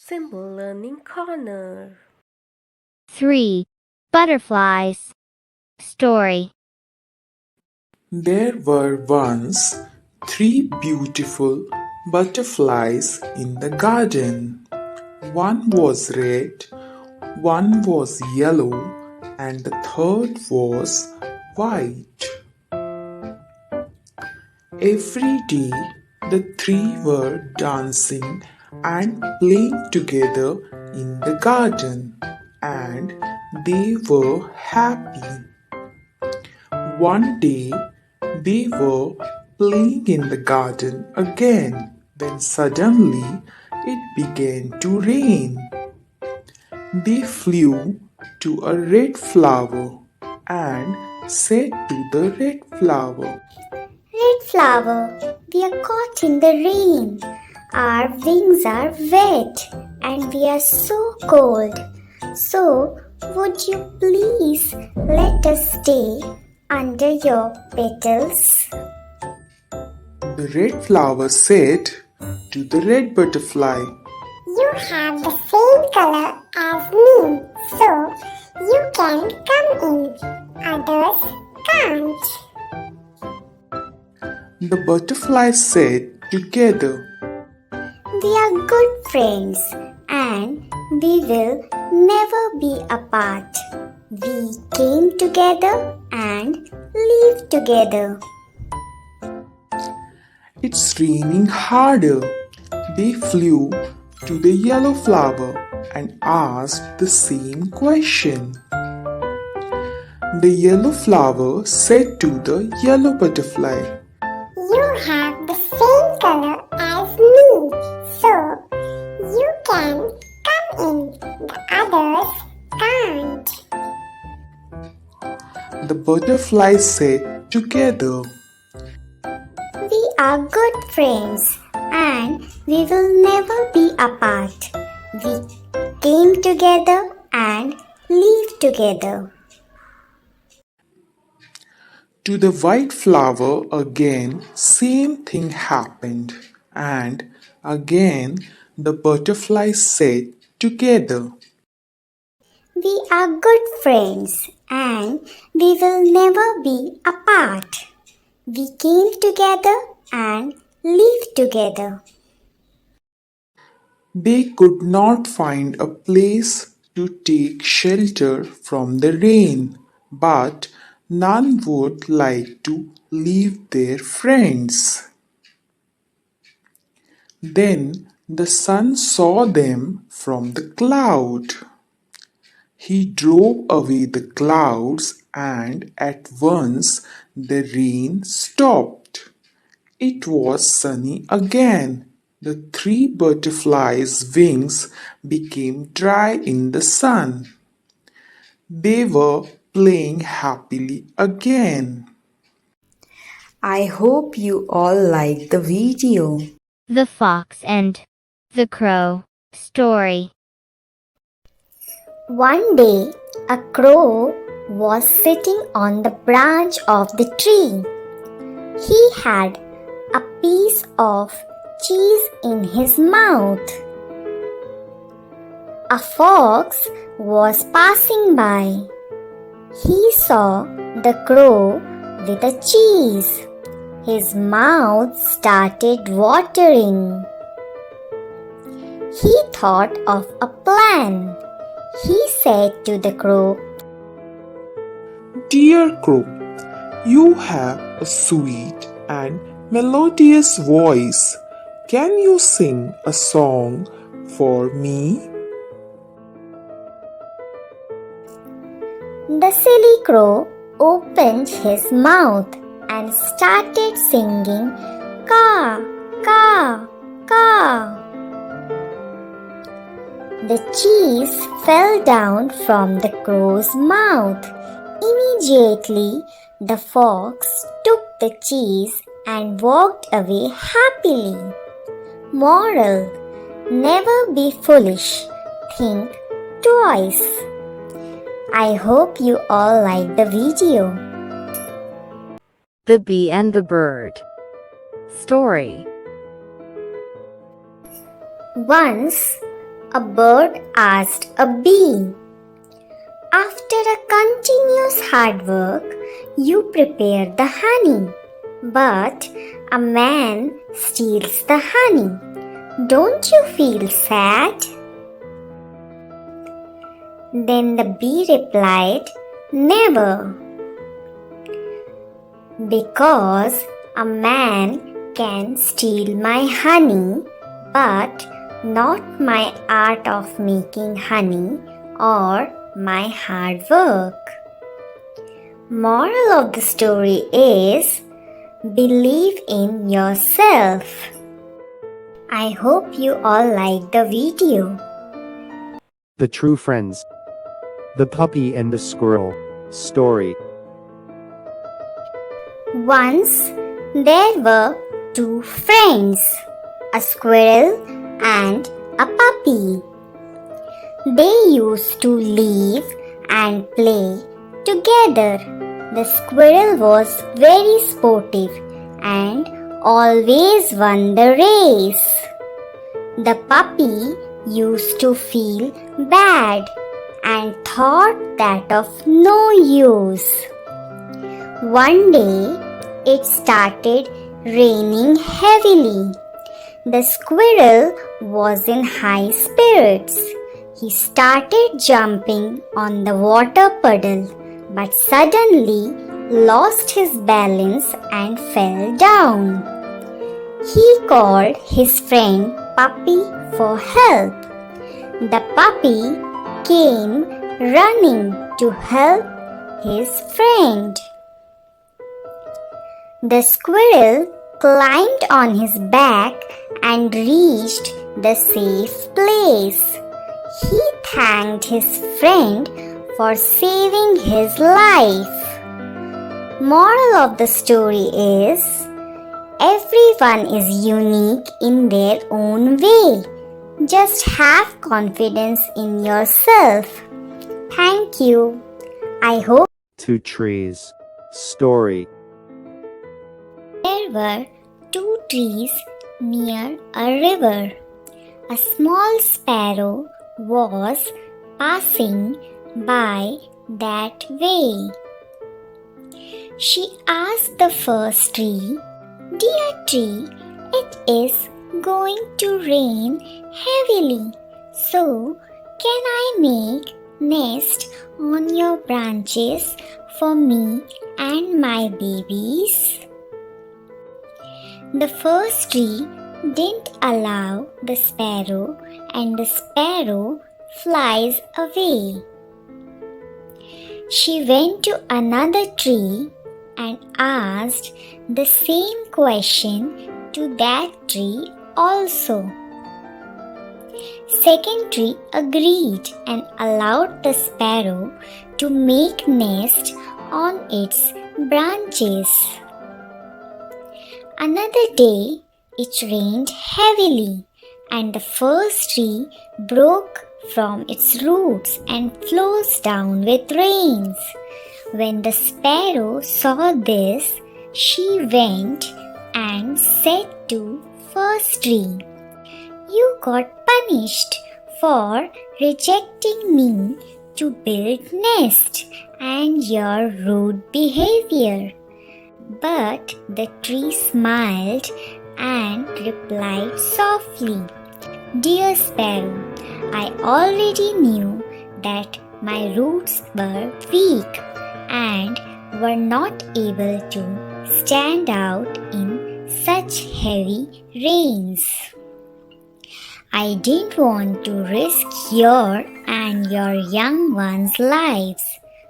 Symbol Learning Corner. 3. Butterflies. Story. There were once 3 beautiful butterflies in the garden. One was red, one was yellow, and the third was white. Every day the 3 were dancing and playing together in the garden, and they were happy. One day they were playing in the garden again when suddenly it began to rain. They flew to a red flower and said to the red flower, Red flower, we are caught in the rain. Our wings are wet and we are so cold. So, would you please let us stay under your petals? The red flower said to the red butterfly, You have the same color as me, so you can come in. Others can't. The butterflies said together, We are good friends and we will never be apart. We came together and live together. It's raining harder. They flew to the yellow flower and asked the same question. The yellow flower said to the yellow butterfly, You have the same color as me, so you can come in. The others can't. The butterflies said together, We are good friends and we will never be apart. We came together and live together. To the white flower again same thing happened, and again the butterflies said together, We are good friends and we will never be apart. We came together and live together. They could not find a place to take shelter from the rain, but none would like to leave their friends. Then the sun saw them from the cloud. He drove away the clouds, and at once the rain stopped. It was sunny again. The 3 butterflies' wings became dry in the sun. They were playing happily again. I hope you all liked the video. The Fox and the Crow. Story. One day, a crow was sitting on the branch of the tree. He had a piece of cheese in his mouth. A fox was passing by. He saw the crow with the cheese. His mouth started watering. He thought of a plan. He said to the crow, Dear crow, you have a sweet and melodious voice. Can you sing a song for me? The silly crow opened his mouth and started singing caw, caw, caw. The cheese fell down from the crow's mouth. Immediately, the fox took the cheese and walked away happily. Moral: never be foolish. Think twice. I hope you all like the video. The Bee and the Bird. Story. Once, a bird asked a bee. After a continuous hard work, you prepare the honey, but a man steals the honey. Don't you feel sad? Then the bee replied, Never. Because a man can steal my honey, but not my art of making honey or my hard work. Moral of the story is, believe in yourself. I hope you all like the video. The True Friends. The Puppy and the Squirrel. Story. Once there were two friends, a squirrel and a puppy. They used to live and play together. The squirrel was very sportive and always won the race. The puppy used to feel bad and thought that of no use. One day, it started raining heavily. The squirrel was in high spirits. He started jumping on the water puddle, but suddenly lost his balance and fell down. He called his friend Puppy for help. The puppy came running to help his friend. The squirrel climbed on his back and reached the safe place. He thanked his friend for saving his life. Moral of the story is, everyone is unique in their own way. Just have confidence in yourself. Thank you. I hope Two Trees. Story. there were two trees near a river. A small sparrow was passing by that way. She asked the first tree, Dear tree, it is going to rain heavily, so can I make nest on your branches for me and my babies? The first tree didn't allow the sparrow, and the sparrow flies away. She went to another tree and asked the same question to that tree also. Second tree agreed and allowed the sparrow to make nest on its branches. Another day, it rained heavily, and the first tree broke from its roots and flows down with rains. When the sparrow saw this, she went and said to first tree, You got punished for rejecting me to build nest and your rude behavior. But the tree smiled and replied softly, Dear sparrow, I already knew that my roots were weak and were not able to stand out in such heavy rains. I didn't want to risk your and your young ones' lives.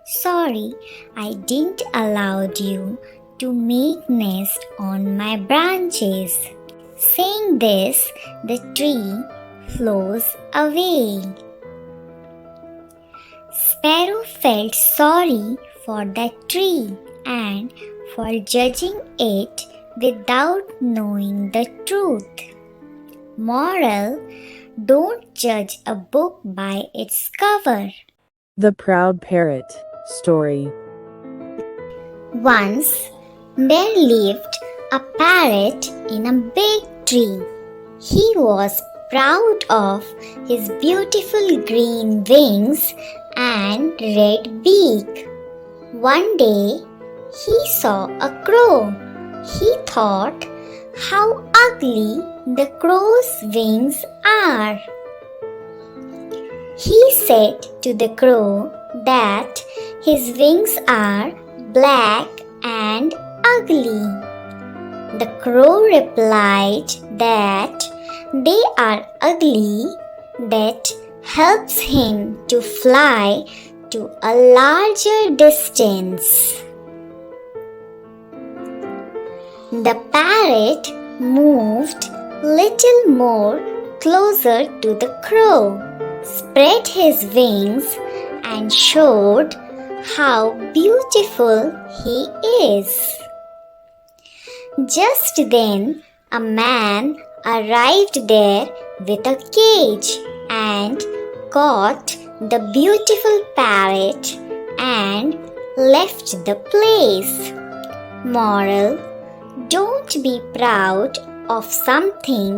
Sorry, I didn't allow you to make nest on my branches. Saying this, the tree flows away. Sparrow felt sorry for that tree and for judging it without knowing the truth. Moral: don't judge a book by its cover. The Proud Parrot. Story. Once there lived a parrot in a big tree. He was proud of his beautiful green wings and red beak. One day, he saw a crow. He thought how ugly the crow's wings are. He said to the crow that his wings are black and ugly. The crow replied that they are ugly, that helps him to fly to a larger distance. The parrot moved little more closer to the crow, spread his wings, and showed how beautiful he is. Just then, a man arrived there with a cage and caught the beautiful parrot and left the place. Moral: don't be proud of something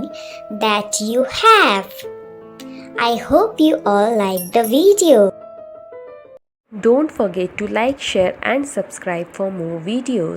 that you have. I hope you all like the video. Don't forget to like, share and subscribe for more videos.